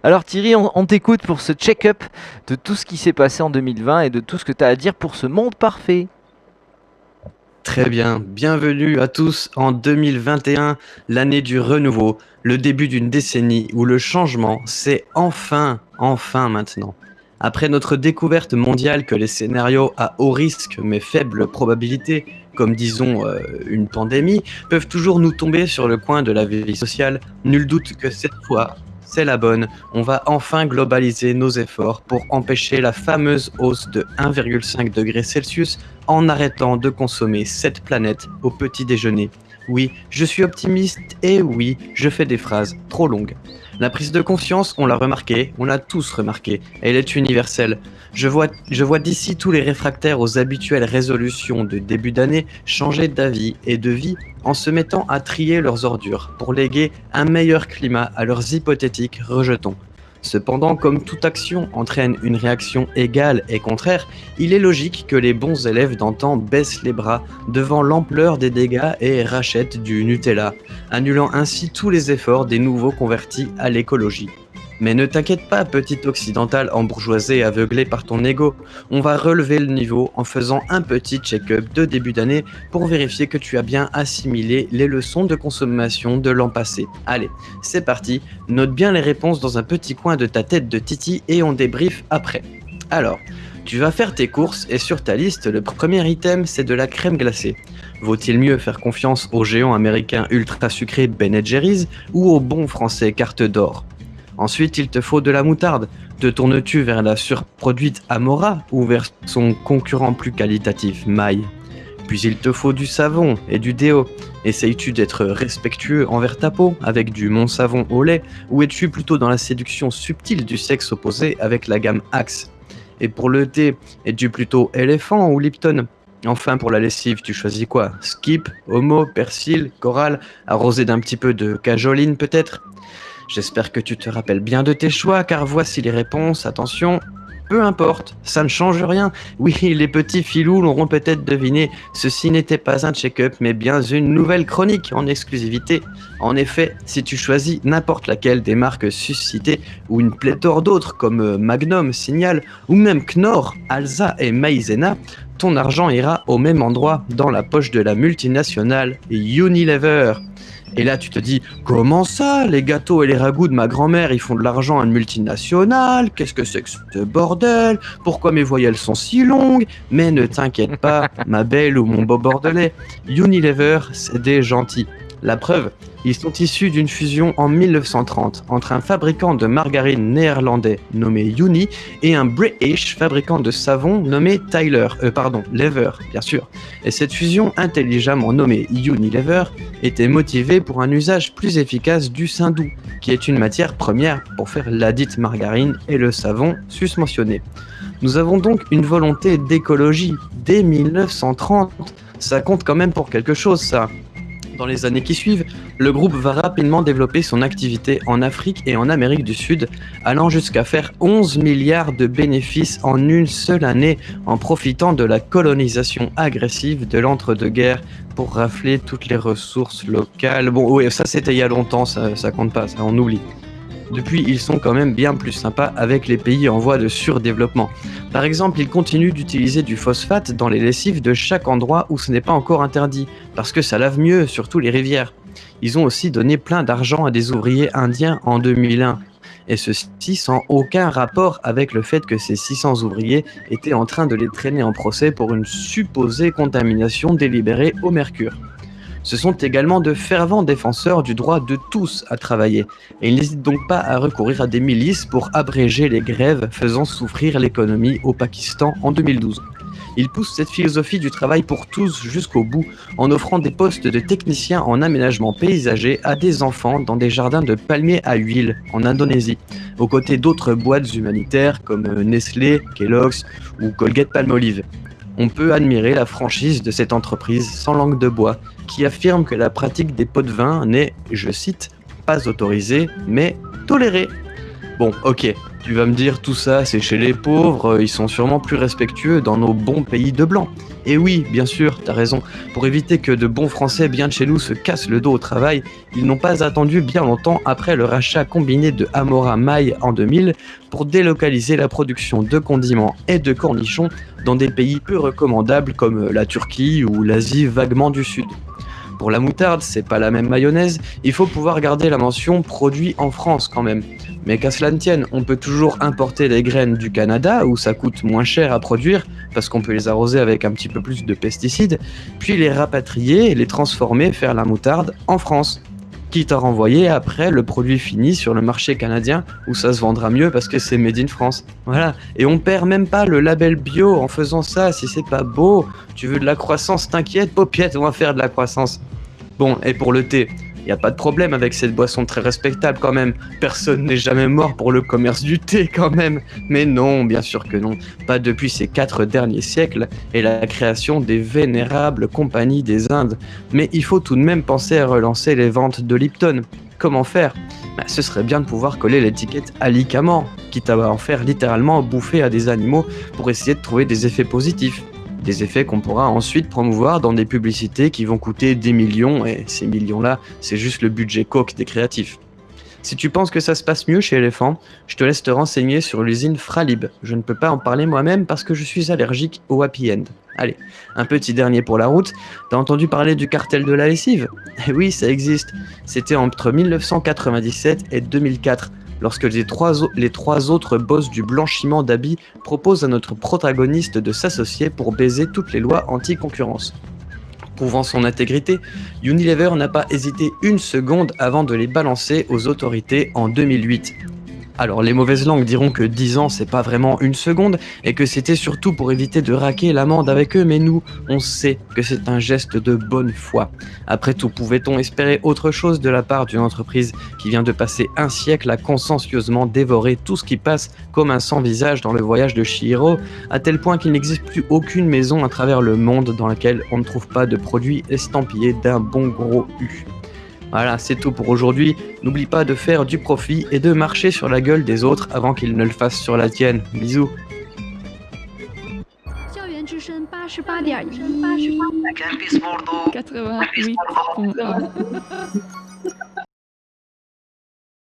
Alors Thierry, on t'écoute pour ce check-up de tout ce qui s'est passé en 2020 et de tout ce que tu as à dire pour ce monde parfait. Très bien, bienvenue à tous en 2021, l'année du renouveau, le début d'une décennie où le changement, c'est enfin maintenant. Après notre découverte mondiale que les scénarios à haut risque mais faible probabilité, comme disons une pandémie, peuvent toujours nous tomber sur le coin de la vie sociale, nul doute que cette fois, c'est la bonne, on va enfin globaliser nos efforts pour empêcher la fameuse hausse de 1,5 degré Celsius en arrêtant de consommer cette planète au petit déjeuner. Oui, je suis optimiste et oui, je fais des phrases trop longues. La prise de conscience, on l'a remarqué, on l'a tous remarqué, elle est universelle. Je vois d'ici tous les réfractaires aux habituelles résolutions de début d'année changer d'avis et de vie en se mettant à trier leurs ordures pour léguer un meilleur climat à leurs hypothétiques rejetons. Cependant, comme toute action entraîne une réaction égale et contraire, il est logique que les bons élèves d'antan baissent les bras devant l'ampleur des dégâts et rachètent du Nutella, annulant ainsi tous les efforts des nouveaux convertis à l'écologie. Mais ne t'inquiète pas, petit occidental embourgeoisé aveuglé par ton ego, on va relever le niveau en faisant un petit check-up de début d'année pour vérifier que tu as bien assimilé les leçons de consommation de l'an passé. Allez, c'est parti, note bien les réponses dans un petit coin de ta tête de Titi et on débrief après. Alors, tu vas faire tes courses et sur ta liste, le premier item c'est de la crème glacée. Vaut-il mieux faire confiance au géant américain ultra sucré Ben Jerry's ou au bon français carte d'or? Ensuite, il te faut de la moutarde. Te tournes-tu vers la surproduite Amora ou vers son concurrent plus qualitatif, Maille? Puis il te faut du savon et du déo. Essayes-tu d'être respectueux envers ta peau avec du Mon Savon au lait ou es-tu plutôt dans la séduction subtile du sexe opposé avec la gamme Axe? Et pour le thé, es-tu plutôt éléphant ou Lipton? Enfin, pour la lessive, tu choisis quoi? Skip, Homo, Persil, Coral, arrosé d'un petit peu de cajoline peut-être? J'espère que tu te rappelles bien de tes choix, car voici les réponses. Attention, peu importe, ça ne change rien. Oui, les petits filous l'auront peut-être deviné, ceci n'était pas un check-up, mais bien une nouvelle chronique en exclusivité. En effet, si tu choisis n'importe laquelle des marques suscitées, ou une pléthore d'autres comme Magnum, Signal, ou même Knorr, Alsa et Maïzena, ton argent ira au même endroit, dans la poche de la multinationale Unilever. Et là, tu te dis, comment ça, les gâteaux et les ragoûts de ma grand-mère, ils font de l'argent à une multinationale? Qu'est-ce que c'est que ce bordel? Pourquoi mes voyelles sont si longues? Mais ne t'inquiète pas, ma belle ou mon beau bordelais, Unilever, c'est des gentils. La preuve, ils sont issus d'une fusion en 1930 entre un fabricant de margarine néerlandais nommé Uni et un British fabricant de savon nommé Lever, bien sûr. Et cette fusion intelligemment nommée Unilever était motivée pour un usage plus efficace du saindoux, qui est une matière première pour faire ladite margarine et le savon susmentionné. Nous avons donc une volonté d'écologie dès 1930. Ça compte quand même pour quelque chose, ça. Dans les années qui suivent, le groupe va rapidement développer son activité en Afrique et en Amérique du Sud, allant jusqu'à faire 11 milliards de bénéfices en une seule année en profitant de la colonisation agressive de l'entre-deux-guerres pour rafler toutes les ressources locales. Bon, oui, ça c'était il y a longtemps, ça compte pas, ça on oublie. Depuis, ils sont quand même bien plus sympas avec les pays en voie de surdéveloppement. Par exemple, ils continuent d'utiliser du phosphate dans les lessives de chaque endroit où ce n'est pas encore interdit, parce que ça lave mieux, surtout les rivières. Ils ont aussi donné plein d'argent à des ouvriers indiens en 2001, et ceci sans aucun rapport avec le fait que ces 600 ouvriers étaient en train de les traîner en procès pour une supposée contamination délibérée au mercure. Ce sont également de fervents défenseurs du droit de tous à travailler, et ils n'hésitent donc pas à recourir à des milices pour abréger les grèves faisant souffrir l'économie au Pakistan en 2012. Ils poussent cette philosophie du travail pour tous jusqu'au bout en offrant des postes de techniciens en aménagement paysager à des enfants dans des jardins de palmiers à huile en Indonésie, aux côtés d'autres boîtes humanitaires comme Nestlé, Kellogg's ou Colgate-Palmolive. On peut admirer la franchise de cette entreprise sans langue de bois qui affirme que la pratique des pots de vin n'est, je cite, pas autorisée mais tolérée. Bon, ok, tu vas me dire tout ça c'est chez les pauvres, ils sont sûrement plus respectueux dans nos bons pays de blancs. Et oui, bien sûr, t'as raison. Pour éviter que de bons Français bien de chez nous se cassent le dos au travail, ils n'ont pas attendu bien longtemps après le rachat combiné de Amora Maille en 2000 pour délocaliser la production de condiments et de cornichons dans des pays peu recommandables comme la Turquie ou l'Asie vaguement du Sud. Pour la moutarde, c'est pas la même mayonnaise, il faut pouvoir garder la mention produit en France quand même. Mais qu'à cela ne tienne, on peut toujours importer les graines du Canada où ça coûte moins cher à produire parce qu'on peut les arroser avec un petit peu plus de pesticides, puis les rapatrier et les transformer, faire la moutarde en France. Quitte à renvoyer après le produit fini sur le marché canadien où ça se vendra mieux parce que c'est made in France. Voilà. Et on perd même pas le label bio en faisant ça si c'est pas beau. Tu veux de la croissance, t'inquiète, paupiette, on va faire de la croissance. Bon, et pour le thé, y a pas de problème avec cette boisson très respectable quand même. Personne n'est jamais mort pour le commerce du thé quand même. Mais non, bien sûr que non. Pas depuis ces 4 derniers siècles et la création des vénérables compagnies des Indes. Mais il faut tout de même penser à relancer les ventes de Lipton. Comment faire ? Ce serait bien de pouvoir coller l'étiquette alicament, quitte à en faire littéralement bouffer à des animaux pour essayer de trouver des effets positifs. Des effets qu'on pourra ensuite promouvoir dans des publicités qui vont coûter des millions, et ces millions-là, c'est juste le budget coke des créatifs. Si tu penses que ça se passe mieux chez Elephant, je te laisse te renseigner sur l'usine Fralib. Je ne peux pas en parler moi-même parce que je suis allergique au happy end. Allez, un petit dernier pour la route. T'as entendu parler du cartel de la lessive ? Eh oui, ça existe. C'était entre 1997 et 2004. Lorsque les trois autres boss du blanchiment d'habits proposent à notre protagoniste de s'associer pour baiser toutes les lois anti-concurrence. Prouvant son intégrité, Unilever n'a pas hésité une seconde avant de les balancer aux autorités en 2008. Alors les mauvaises langues diront que 10 ans c'est pas vraiment une seconde et que c'était surtout pour éviter de raquer l'amende avec eux, mais nous, on sait que c'est un geste de bonne foi. Après tout, pouvait-on espérer autre chose de la part d'une entreprise qui vient de passer un siècle à consciencieusement dévorer tout ce qui passe comme un sans-visage dans le voyage de Chihiro, à tel point qu'il n'existe plus aucune maison à travers le monde dans laquelle on ne trouve pas de produits estampillés d'un bon gros U. Voilà, c'est tout pour aujourd'hui. N'oublie pas de faire du profit et de marcher sur la gueule des autres avant qu'ils ne le fassent sur la tienne. Bisous. 校园之声88.1 88.1